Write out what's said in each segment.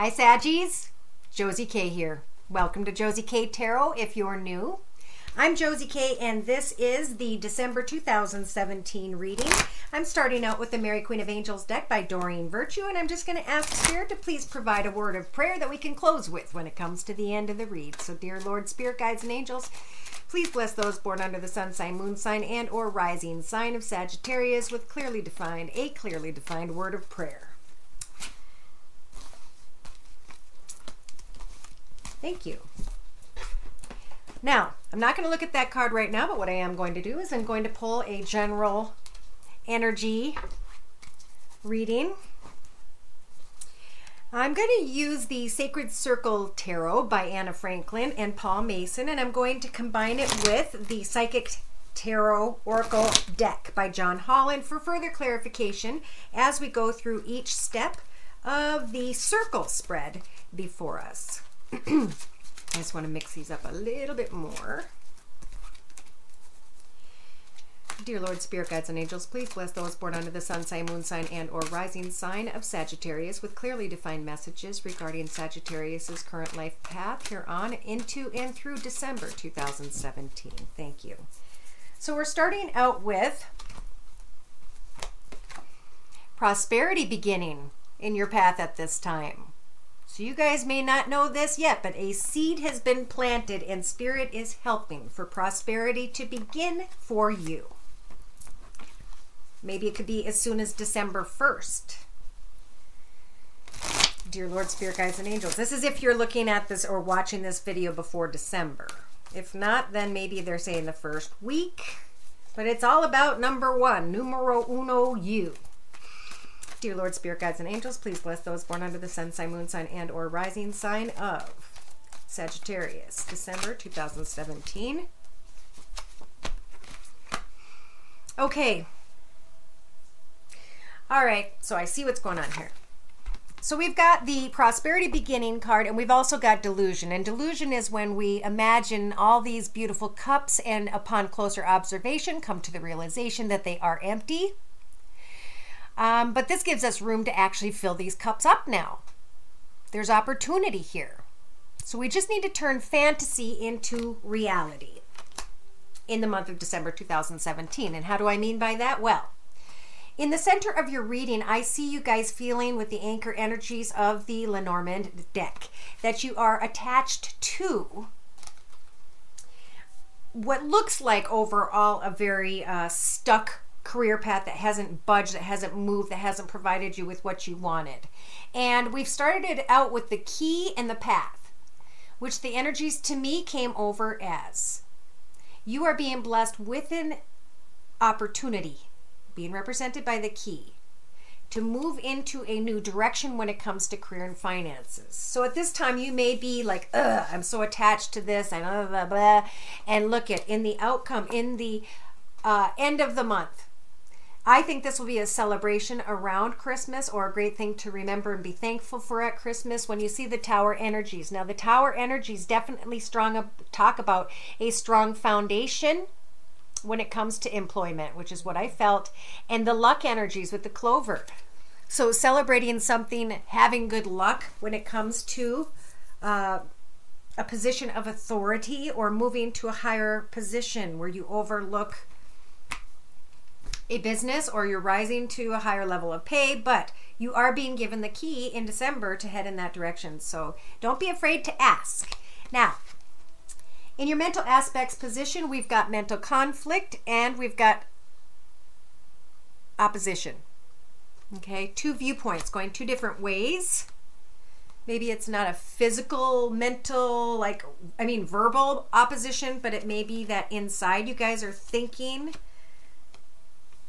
Hi Saggies, Josie K here. Welcome to Josie K Tarot if you're new. I'm Josie K and this is the December 2017 reading. I'm starting out with the Mary Queen of Angels deck by Doreen Virtue, and I'm just going to ask Spirit to please provide a word of prayer that we can close with when it comes to the end of the read. So dear Lord, Spirit, Guides, and Angels, please bless those born under the sun sign, moon sign, and or rising sign of Sagittarius with a clearly defined word of prayer. Thank you. Now, I'm not going to look at that card right now, but what I am going to do is I'm going to pull a general energy reading. I'm going to use the Sacred Circle Tarot by Anna Franklin and Paul Mason, and I'm going to combine it with the Psychic Tarot Oracle deck by John Holland for further clarification as we go through each step of the circle spread before us. I just want to mix these up a little bit more. Dear Lord, Spirit, Guides, and Angels, please bless those born under the sun sign, moon sign, and or rising sign of Sagittarius with clearly defined messages regarding Sagittarius's current life path here on into and through December 2017. Thank you. So we're starting out with prosperity beginning in your path at this time. So you guys may not know this yet, but a seed has been planted and Spirit is helping for prosperity to begin for you. Maybe it could be as soon as December 1st. Dear Lord, Spirit, Guides, and Angels, this is if you're looking at this or watching this video before December. If not, then maybe they're saying the first week. But it's all about number one, numero uno, you. Dear Lord, Spirit, Guides, and Angels, please bless those born under the sun sign, moon sign, and or rising sign of Sagittarius, December 2017. Okay. All right, so I see what's going on here. So we've got the prosperity beginning card, and we've also got delusion. And delusion is when we imagine all these beautiful cups and upon closer observation come to the realization that they are empty. But this gives us room to actually fill these cups up now. There's opportunity here. So we just need to turn fantasy into reality in the month of December 2017. And how do I mean by that? Well, in the center of your reading, I see you guys feeling with the anchor energies of the Lenormand deck that you are attached to what looks like overall a very stuck career path that hasn't budged, that hasn't moved, that hasn't provided you with what you wanted. And we've started it out with the key and the path, which the energies to me came over as you are being blessed with an opportunity, being represented by the key, to move into a new direction when it comes to career and finances. So at this time you may be like, ugh, I'm so attached to this, and blah, blah, blah. And look at in the outcome, in the end of the month, I think this will be a celebration around Christmas, or a great thing to remember and be thankful for at Christmas when you see the Tower energies. Now the Tower energies definitely talk about a strong foundation when it comes to employment, which is what I felt, and the luck energies with the clover. So celebrating something, having good luck when it comes to a position of authority, or moving to a higher position where you overlook a business, or you're rising to a higher level of pay, but you are being given the key in December to head in that direction. So don't be afraid to ask. Now, in your mental aspects position, we've got mental conflict and we've got opposition. Okay, two viewpoints going two different ways. Maybe it's not a physical, mental, verbal opposition, but it may be that inside you guys are thinking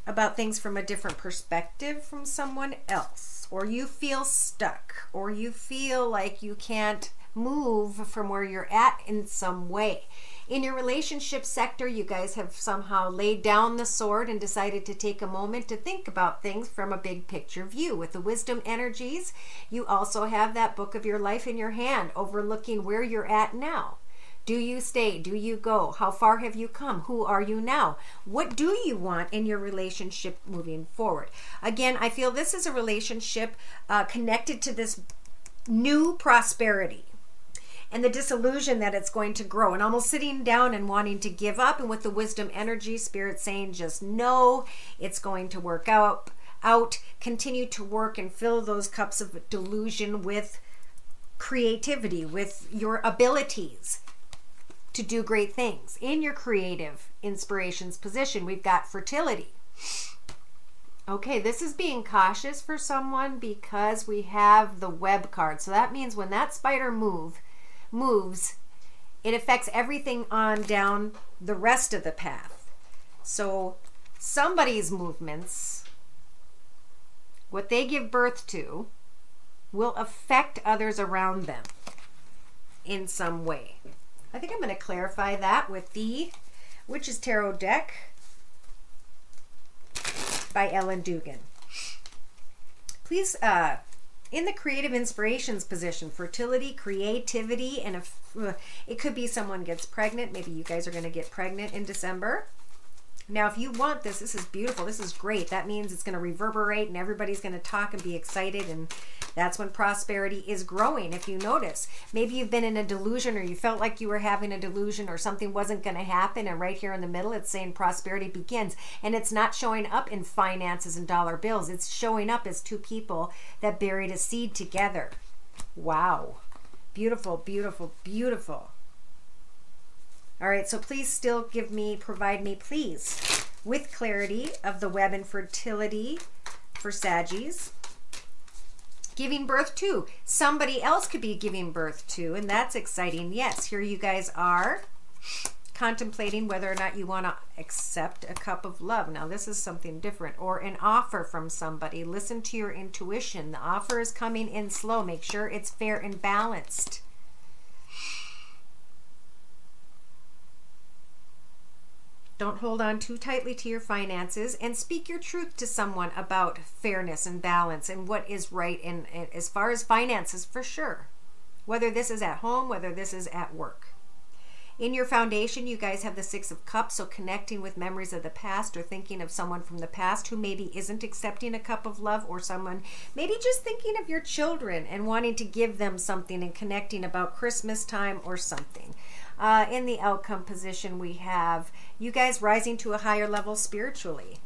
about things from a different perspective from someone else, or you feel stuck, or you feel like you can't move from where you're at in some way. In your relationship sector, you guys have somehow laid down the sword and decided to take a moment to think about things from a big picture view. With the wisdom energies, you also have that book of your life in your hand, overlooking where you're at now. Do you stay? Do you go? How far have you come? Who are you now? What do you want in your relationship moving forward? Again, I feel this is a relationship connected to this new prosperity and the disillusion that it's going to grow, and almost sitting down and wanting to give up. And with the wisdom energy, Spirit saying, just know it's going to work out. Continue to work and fill those cups of delusion with creativity, with your abilities to do great things. In your creative inspirations position, we've got fertility. Okay, this is being cautious for someone because we have the web card. So that means when that spider moves, it affects everything on down the rest of the path. So somebody's movements, what they give birth to, will affect others around them in some way. I think I'm going to clarify that with the Witch's Tarot deck by Ellen Dugan. Please, in the creative inspirations position, fertility, creativity, and it could be someone gets pregnant. Maybe you guys are going to get pregnant in December. Now, if you want this, this is beautiful. This is great. That means it's going to reverberate and everybody's going to talk and be excited. And that's when prosperity is growing. If you notice, maybe you've been in a delusion, or you felt like you were having a delusion, or something wasn't going to happen. And right here in the middle, it's saying prosperity begins. And it's not showing up in finances and dollar bills. It's showing up as two people that buried a seed together. Wow. Beautiful, beautiful, beautiful. All right, so please still provide me, please, with clarity of the web and fertility for Saggies. Giving birth to. Somebody else could be giving birth to, and that's exciting. Yes, here you guys are contemplating whether or not you want to accept a cup of love. Now, this is something different, or an offer from somebody. Listen to your intuition. The offer is coming in slow. Make sure it's fair and balanced. Don't hold on too tightly to your finances, and speak your truth to someone about fairness and balance and what is right in as far as finances, for sure. Whether this is at home, whether this is at work. In your foundation, you guys have the Six of Cups, so connecting with memories of the past, or thinking of someone from the past who maybe isn't accepting a cup of love, or someone maybe just thinking of your children and wanting to give them something and connecting about Christmas time or something. In the outcome position, we have you guys rising to a higher level spiritually,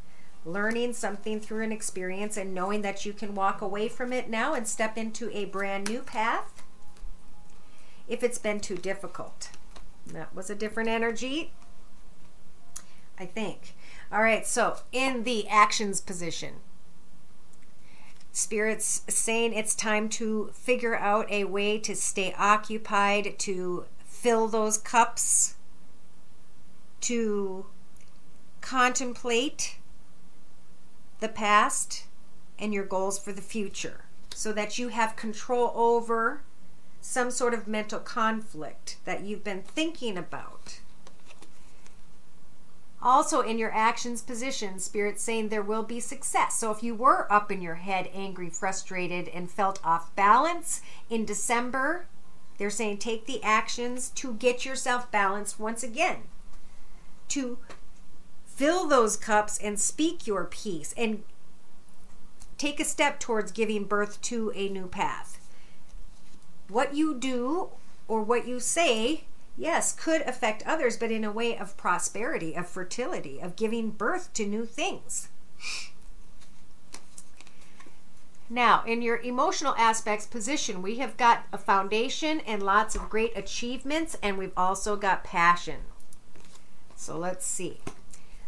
learning something through an experience and knowing that you can walk away from it now and step into a brand new path if it's been too difficult. That was a different energy, I think. All right, so in the actions position, Spirit's saying it's time to figure out a way to stay occupied, to fill those cups, to contemplate the past and your goals for the future, so that you have control over some sort of mental conflict that you've been thinking about. Also, in your actions position, Spirit's saying there will be success. So if you were up in your head, angry, frustrated, and felt off balance in December, they're saying take the actions to get yourself balanced once again, to fill those cups and speak your piece and take a step towards giving birth to a new path. What you do or what you say, yes, could affect others, but in a way of prosperity, of fertility, of giving birth to new things. Now, in your emotional aspects position, we have got a foundation and lots of great achievements, and we've also got passion. So let's see.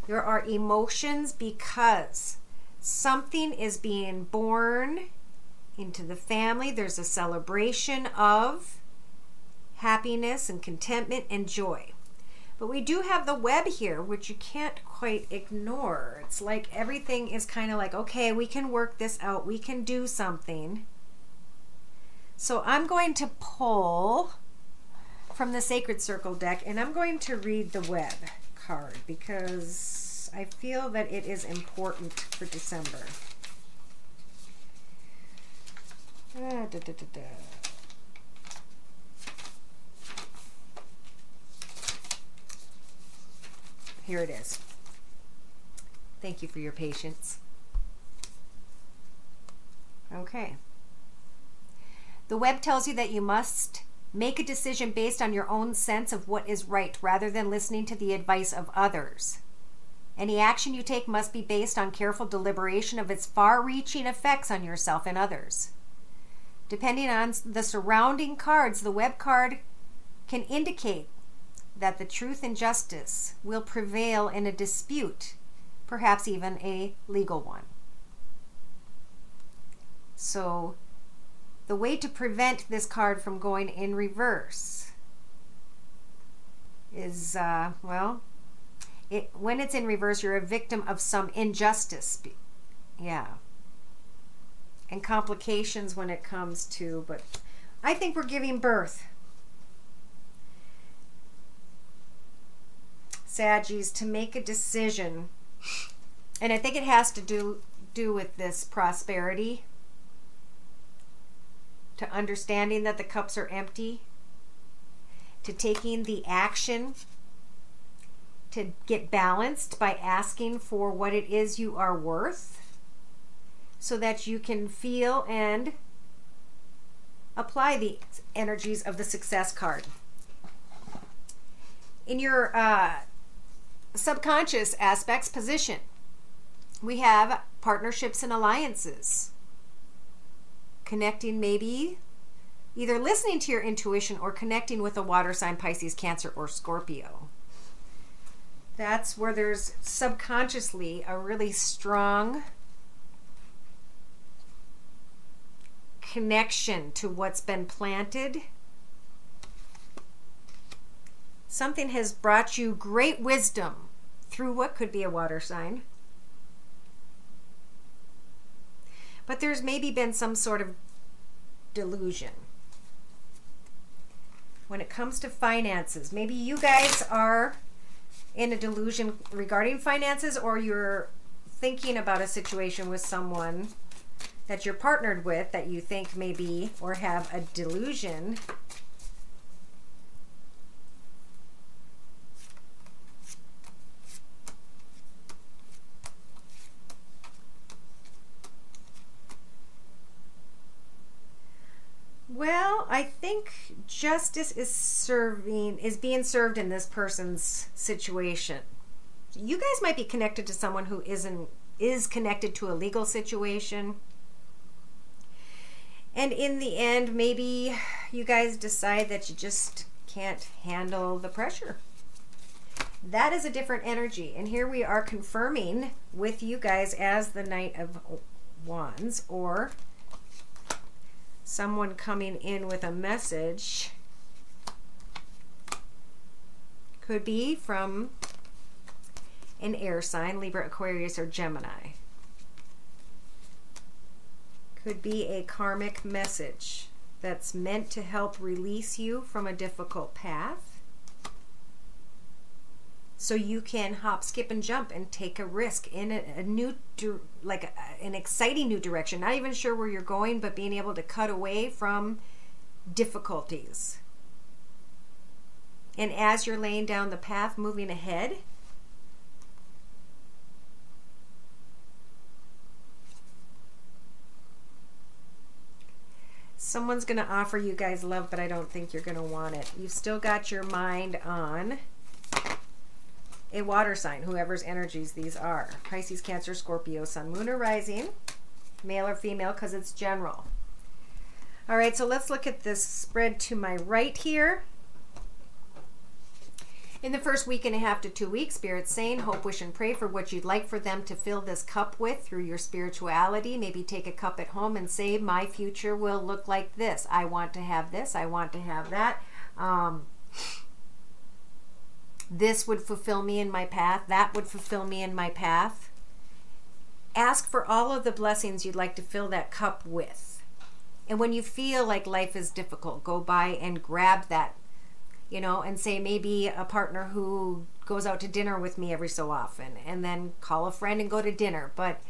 There are emotions because something is being born into the family. There's a celebration of happiness and contentment and joy. But we do have the web here, which you can't quite ignore. It's like everything is kind of like, okay, we can work this out. We can do something. So I'm going to pull from the Sacred Circle deck, and I'm going to read the web card because I feel that it is important for December. Here it is. Thank you for your patience. Okay. The web tells you that you must make a decision based on your own sense of what is right rather than listening to the advice of others. Any action you take must be based on careful deliberation of its far-reaching effects on yourself and others. Depending on the surrounding cards, the web card can indicate that the truth and justice will prevail in a dispute, perhaps even a legal one. So, the way to prevent this card from going in reverse is, when it's in reverse, you're a victim of some injustice. Yeah. And complications when it comes to, but I think we're giving birth. Saggies, to make a decision. And I think it has to do with this prosperity. To understanding that the cups are empty. To taking the action to get balanced by asking for what it is you are worth, so that you can feel and apply the energies of the success card. In your subconscious aspects position, we have partnerships and alliances. Connecting, maybe either listening to your intuition or connecting with a water sign, Pisces, Cancer, or Scorpio. That's where there's subconsciously a really strong connection to what's been planted. Something has brought you great wisdom through what could be a water sign. But there's maybe been some sort of delusion. When it comes to finances, maybe you guys are in a delusion regarding finances, or you're thinking about a situation with someone that you're partnered with that you think maybe, or have a delusion. Well, I think justice is being served in this person's situation. You guys might be connected to someone who is connected to a legal situation. And in the end, maybe you guys decide that you just can't handle the pressure. That is a different energy. And here we are confirming with you guys as the Knight of Wands, or someone coming in with a message. Could be from an air sign, Libra, Aquarius, or Gemini. Could be a karmic message that's meant to help release you from a difficult path, so you can hop, skip, and jump and take a risk in a new, like an exciting new direction. Not even sure where you're going, but being able to cut away from difficulties. And as you're laying down the path, moving ahead, someone's going to offer you guys love, but I don't think you're going to want it. You've still got your mind on a water sign, whoever's energies these are. Pisces, Cancer, Scorpio, Sun, Moon, or Rising. Male or female, because it's general. All right, so let's look at this spread to my right here. In the first week and a half to 2 weeks, Spirit's saying, hope, wish, and pray for what you'd like for them to fill this cup with through your spirituality. Maybe take a cup at home and say, my future will look like this. I want to have this. I want to have that. This would fulfill me in my path. That would fulfill me in my path. Ask for all of the blessings you'd like to fill that cup with. And when you feel like life is difficult, go by and grab that, you know, and say maybe a partner who goes out to dinner with me every so often, and then call a friend and go to dinner. But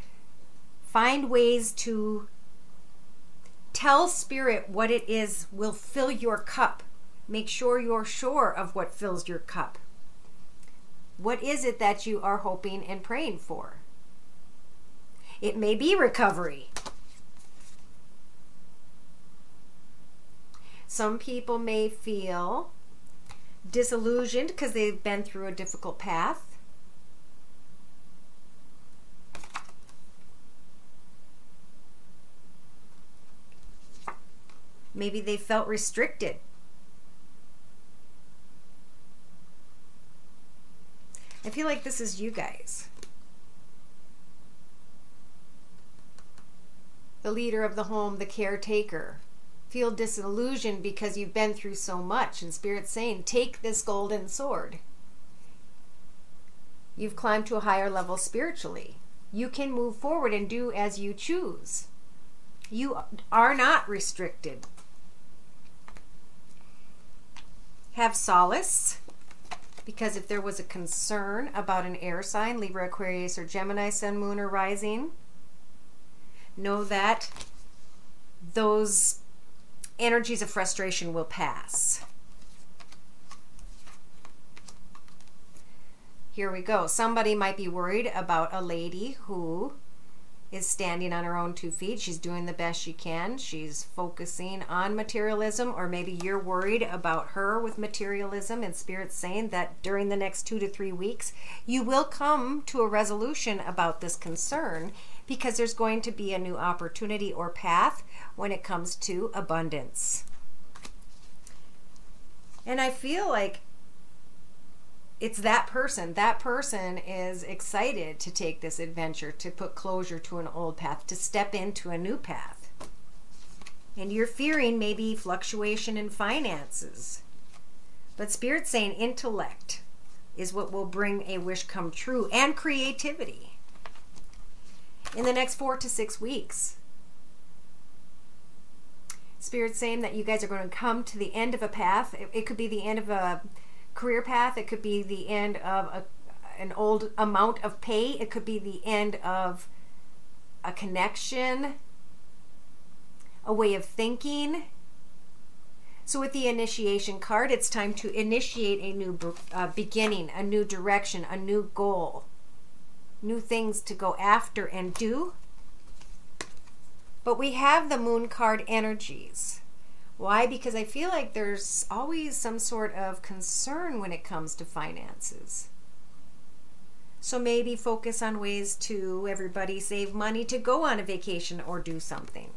find ways to tell Spirit what it is will fill your cup. Make sure you're sure of what fills your cup. What is it that you are hoping and praying for? It may be recovery. Some people may feel disillusioned because they've been through a difficult path. Maybe they felt restricted. I feel like this is you guys. The leader of the home, the caretaker. Feel disillusioned because you've been through so much, and Spirit's saying, take this golden sword. You've climbed to a higher level spiritually. You can move forward and do as you choose. You are not restricted. Have solace, because if there was a concern about an air sign, Libra, Aquarius, or Gemini, Sun, Moon, or Rising, know that those energies of frustration will pass. Here we go. Somebody might be worried about a lady who is standing on her own 2 feet. She's doing the best she can. She's focusing on materialism, or maybe you're worried about her with materialism, and Spirit's saying that during the next 2 to 3 weeks, you will come to a resolution about this concern, because there's going to be a new opportunity or path when it comes to abundance. And I feel like it's that person. That person is excited to take this adventure, to put closure to an old path, to step into a new path. And you're fearing maybe fluctuation in finances. But Spirit's saying intellect is what will bring a wish come true, and creativity in the next 4 to 6 weeks. Spirit's saying that you guys are going to come to the end of a path. It could be the end of a career path. It could be the end of an old amount of pay. It could be the end of a connection, a way of thinking. So with the initiation card, it's time to initiate a new beginning, a new direction, a new goal, new things to go after and do. But we have the Moon card energies. Why? Because I feel like there's always some sort of concern when it comes to finances. So maybe focus on ways to everybody save money to go on a vacation or do something.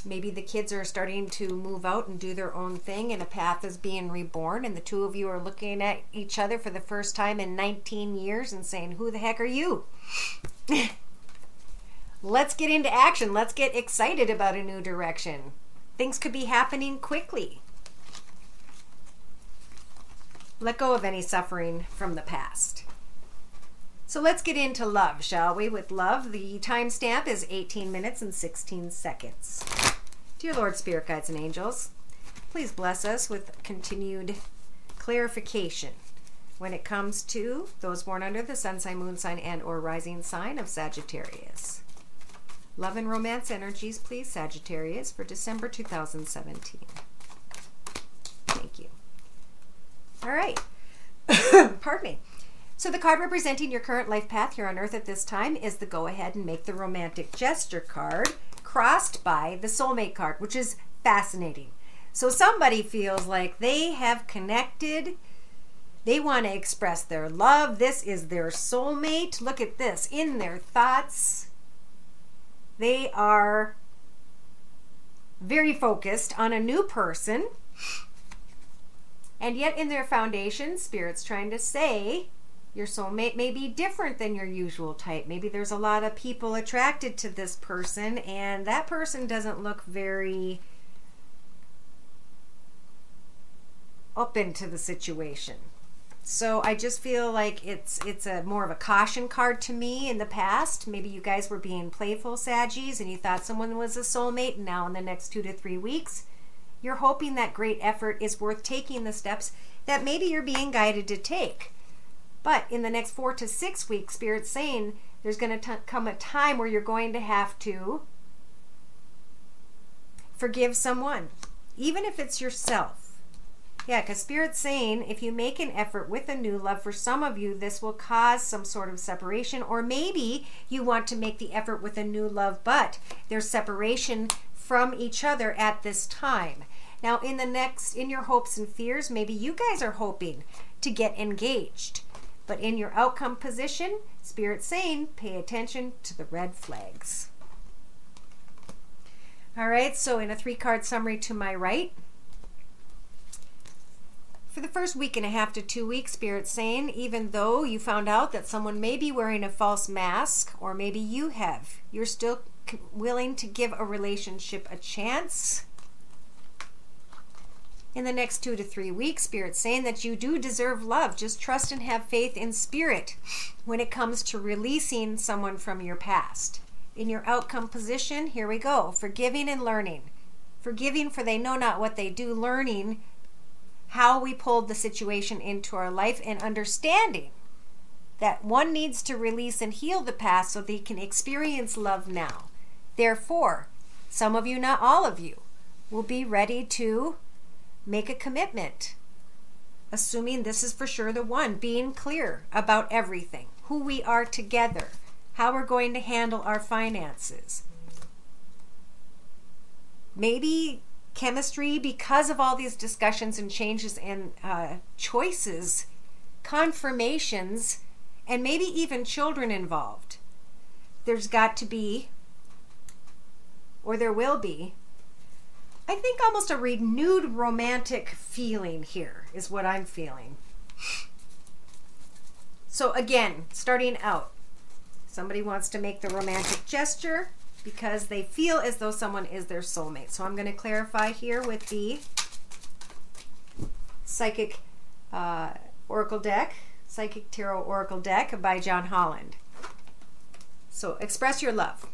Maybe the kids are starting to move out and do their own thing, and a path is being reborn, and the two of you are looking at each other for the first time in 19 years and saying, who the heck are you? Let's get into action. Let's get excited about a new direction. Things could be happening quickly. Let go of any suffering from the past. So let's get into love, shall we? With love, the timestamp is 18 minutes and 16 seconds. Dear Lord, Spirit Guides, and Angels, please bless us with continued clarification when it comes to those born under the sun sign, moon sign, and or rising sign of Sagittarius. Love and romance energies, please, Sagittarius, for December 2017. Thank you. All right. Pardon me. So the card representing your current life path here on Earth at this time is the Go Ahead and Make the Romantic Gesture card, crossed by the Soulmate card, which is fascinating. So somebody feels like they have connected. They want to express their love. This is their soulmate. Look at this. In their thoughts, they are very focused on a new person. And yet in their foundation, Spirit's trying to say your soulmate may be different than your usual type. Maybe there's a lot of people attracted to this person, and that person doesn't look very open to the situation. So I just feel like it's a more of a caution card to me in the past. Maybe you guys were being playful, Saggies, and you thought someone was a soulmate, and now in the next 2 to 3 weeks, you're hoping that great effort is worth taking the steps that maybe you're being guided to take. But in the next 4 to 6 weeks, Spirit's saying there's going to come a time where you're going to have to forgive someone, even if it's yourself. Yeah, because Spirit's saying if you make an effort with a new love, for some of you, this will cause some sort of separation, or maybe you want to make the effort with a new love, but there's separation from each other at this time. Now, in your hopes and fears, maybe you guys are hoping to get engaged, but in your outcome position, Spirit's saying pay attention to the red flags. All right, so in a 3-card summary to my right, for the first week and a half to 2 weeks, Spirit's saying, even though you found out that someone may be wearing a false mask, or maybe you have, you're still willing to give a relationship a chance. In the next 2 to 3 weeks, Spirit's saying that you do deserve love. Just trust and have faith in Spirit when it comes to releasing someone from your past. In your outcome position, here we go. Forgiving and learning. Forgiving, for they know not what they do. Learning how we pulled the situation into our life, and understanding that one needs to release and heal the past so they can experience love now. Therefore, some of you, not all of you, will be ready to make a commitment, assuming this is for sure the one, being clear about everything, who we are together, how we're going to handle our finances. Maybe chemistry, because of all these discussions and changes and choices, confirmations, and maybe even children involved. There's got to be, or there will be, I think almost a renewed romantic feeling here is what I'm feeling. So again, starting out, somebody wants to make the romantic gesture because they feel as though someone is their soulmate. So I'm going to clarify here with the Psychic Oracle deck, Psychic Tarot Oracle deck by John Holland. So express your love.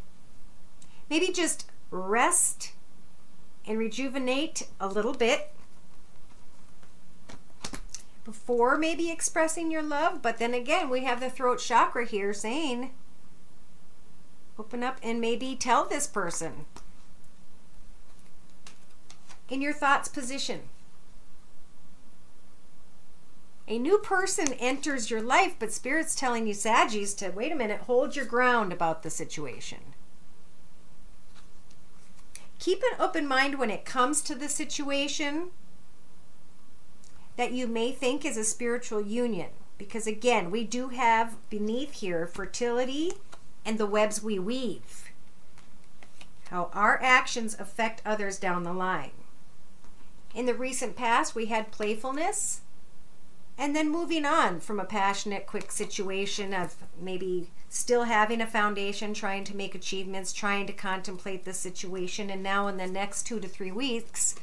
Maybe just rest and rejuvenate a little bit before maybe expressing your love. But then again, we have the throat chakra here saying, open up and maybe tell this person. In your thoughts position, a new person enters your life, but Spirit's telling you, Saggies, to wait a minute, hold your ground about the situation. Keep an open mind when it comes to the situation that you may think is a spiritual union, because again, we do have beneath here fertility and the webs we weave, how our actions affect others down the line. In the recent past, we had playfulness, and then moving on from a passionate, quick situation of maybe still having a foundation, trying to make achievements, trying to contemplate the situation, and now in the next 2 to 3 weeks,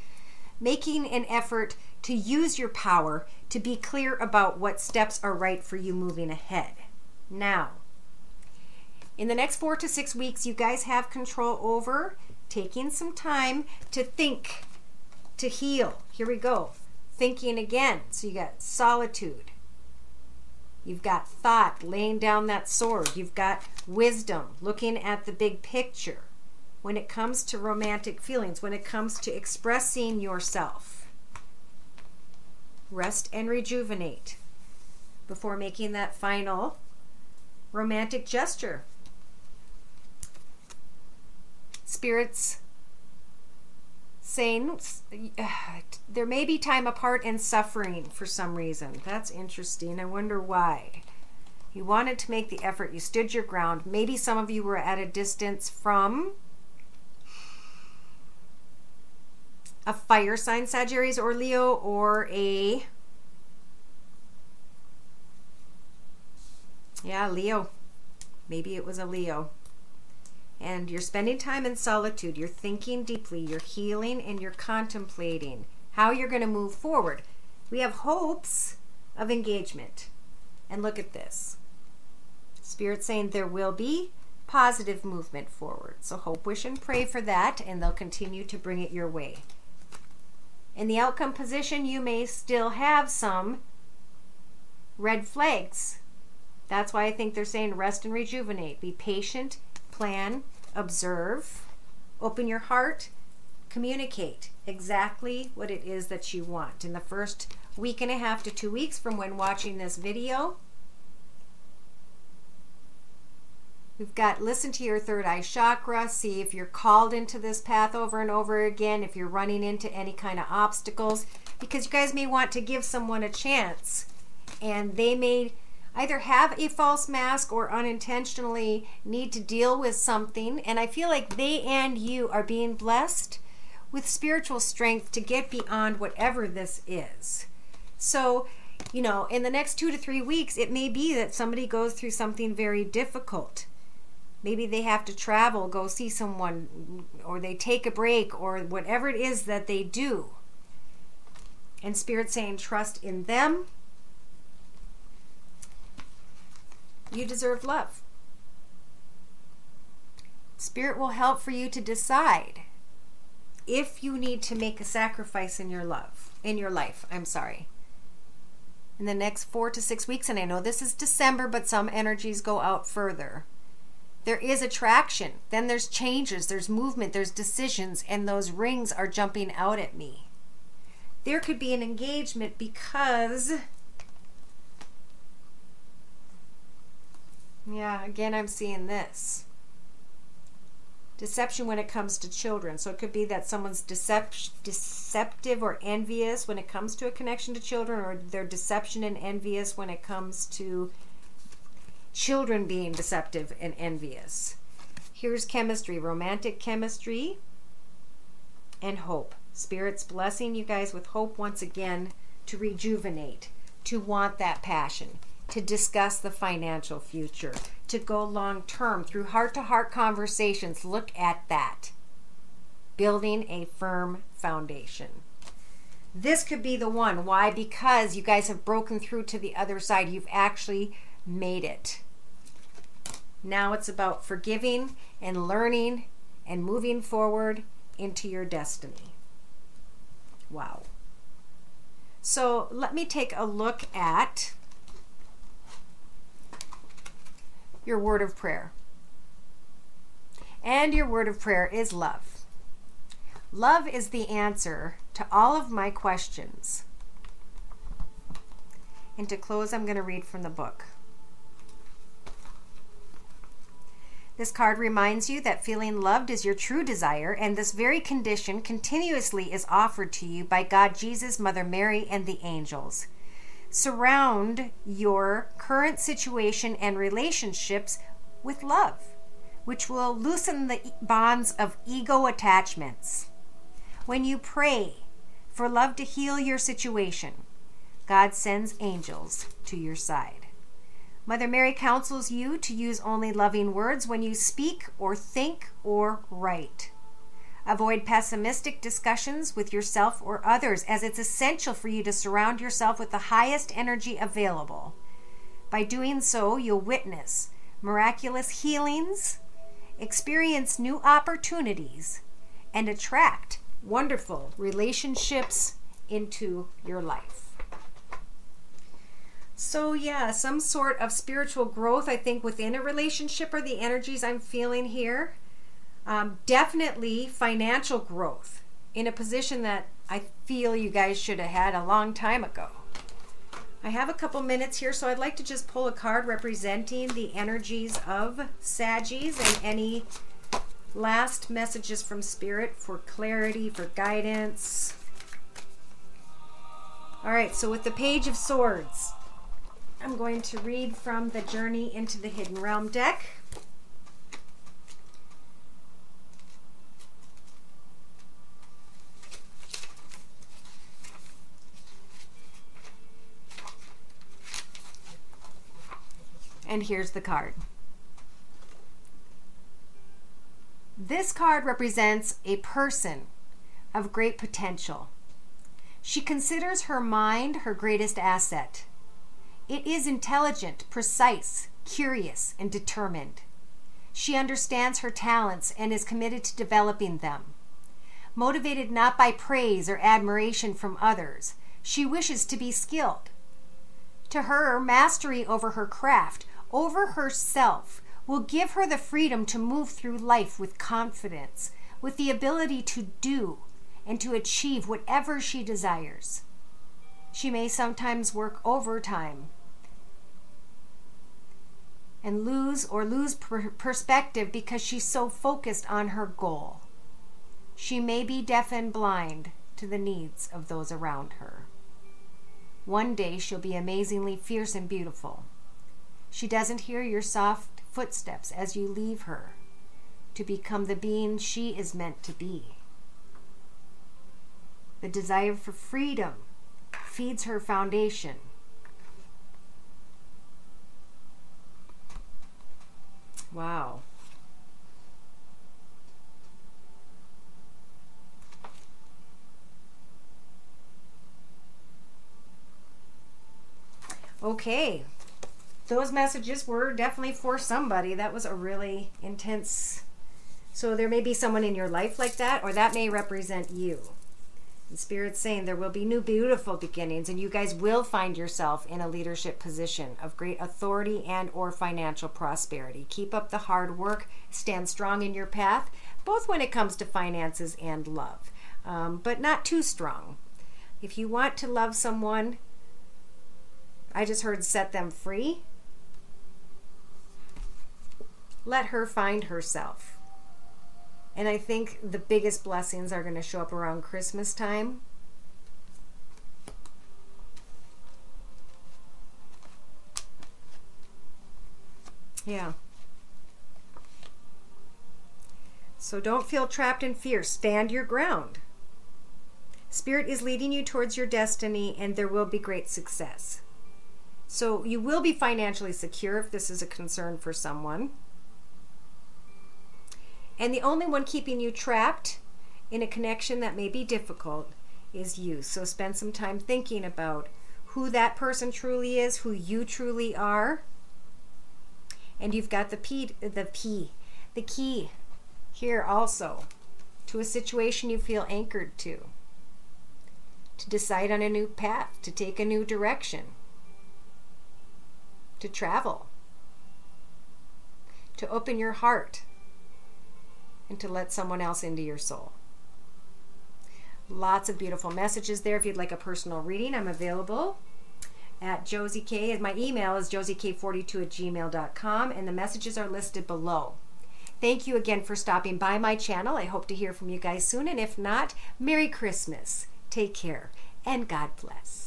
making an effort to use your power to be clear about what steps are right for you moving ahead. Now, in the next 4 to 6 weeks, you guys have control over taking some time to think, to heal. Here we go. Thinking again. So you got solitude. You've got thought, laying down that sword. You've got wisdom, looking at the big picture. When it comes to romantic feelings, when it comes to expressing yourself, rest and rejuvenate before making that final romantic gesture. Spirit's saying there may be time apart and suffering for some reason. That's interesting. I wonder why. You wanted to make the effort. You stood your ground. Maybe some of you were at a distance from a fire sign, Sagittarius or Leo, or a, Leo. Maybe it was a Leo. And you're spending time in solitude. You're thinking deeply. You're healing and you're contemplating how you're going to move forward. We have hopes of engagement. And look at this. Spirit's saying there will be positive movement forward. So hope, wish, and pray for that, and they'll continue to bring it your way. In the outcome position, you may still have some red flags. That's why I think they're saying rest and rejuvenate. Be patient. Plan, observe, open your heart, communicate exactly what it is that you want. In the first week and a half to 2 weeks from when watching this video, we've got listen to your third eye chakra, see if you're called into this path over and over again, if you're running into any kind of obstacles, because you guys may want to give someone a chance and they may either have a false mask or unintentionally need to deal with something. And I feel like they and you are being blessed with spiritual strength to get beyond whatever this is. So, you know, in the next 2 to 3 weeks, it may be that somebody goes through something very difficult. Maybe they have to travel, go see someone, or they take a break, or whatever it is that they do. And Spirit's saying, trust in them. You deserve love. Spirit will help for you to decide if you need to make a sacrifice in your life, in the next 4 to 6 weeks. And I know this is December, but some energies go out further. There is attraction, then there's changes, there's movement, there's decisions, and those rings are jumping out at me. There could be an engagement because, yeah, again, I'm seeing this. Deception when it comes to children. So it could be that someone's deceptive or envious when it comes to a connection to children, or they're deception and envious when it comes to children being deceptive and envious. Here's chemistry, romantic chemistry, and hope. Spirit's blessing you guys with hope once again to rejuvenate, to want that passion, to discuss the financial future, to go long term through heart-to-heart conversations. Look at that. Building a firm foundation. This could be the one. Why? Because you guys have broken through to the other side. You've actually made it. Now it's about forgiving and learning and moving forward into your destiny. Wow. So let me take a look at your word of prayer. And your word of prayer is love. Love is the answer to all of my questions. And to close, I'm going to read from the book. This card reminds you that feeling loved is your true desire, and this very condition continuously is offered to you by God, Jesus, Mother Mary, and the angels. Surround your current situation and relationships with love, which will loosen the bonds of ego attachments. When you pray for love to heal your situation, God sends angels to your side. Mother Mary counsels you to use only loving words when you speak or think or write. Avoid pessimistic discussions with yourself or others, as it's essential for you to surround yourself with the highest energy available. By doing so, you'll witness miraculous healings, experience new opportunities, and attract wonderful relationships into your life. So yeah, some sort of spiritual growth, I think, within a relationship are the energies I'm feeling here. Definitely financial growth in a position that I feel you guys should have had a long time ago. I have a couple minutes here, so I'd like to just pull a card representing the energies of Saggies and any last messages from Spirit for clarity, for guidance. All right, so with the Page of Swords, I'm going to read from the Journey into the Hidden Realm deck. And here's the card. This card represents a person of great potential. She considers her mind her greatest asset. It is intelligent, precise, curious, and determined. She understands her talents and is committed to developing them. Motivated not by praise or admiration from others, she wishes to be skilled. To her, mastery over her craft, over herself, will give her the freedom to move through life with confidence, with the ability to do and to achieve whatever she desires. She may sometimes work overtime and lose perspective because she's so focused on her goal. She may be deaf and blind to the needs of those around her. One day she'll be amazingly fierce and beautiful. She doesn't hear your soft footsteps as you leave her to become the being she is meant to be. The desire for freedom feeds her foundation. Wow. Okay. Those messages were definitely for somebody. That was a really intense. So there may be someone in your life like that, or that may represent you. And Spirit's saying there will be new beautiful beginnings, and you guys will find yourself in a leadership position of great authority and or financial prosperity. Keep up the hard work. Stand strong in your path, both when it comes to finances and love, but not too strong. If you want to love someone, I just heard set them free. Let her find herself. And I think the biggest blessings are going to show up around Christmas time. Yeah. So don't feel trapped in fear. Stand your ground. Spirit is leading you towards your destiny, and there will be great success. So you will be financially secure if this is a concern for someone. And the only one keeping you trapped in a connection that may be difficult is you. So spend some time thinking about who that person truly is, who you truly are. And you've got the key here also to a situation you feel anchored to decide on a new path, to take a new direction, to travel, to open your heart, and to let someone else into your soul. Lots of beautiful messages there. If you'd like a personal reading, I'm available at Josie K. And my email is josiek42@gmail.com, and the messages are listed below. Thank you again for stopping by my channel. I hope to hear from you guys soon, and if not, Merry Christmas. Take care, and God bless.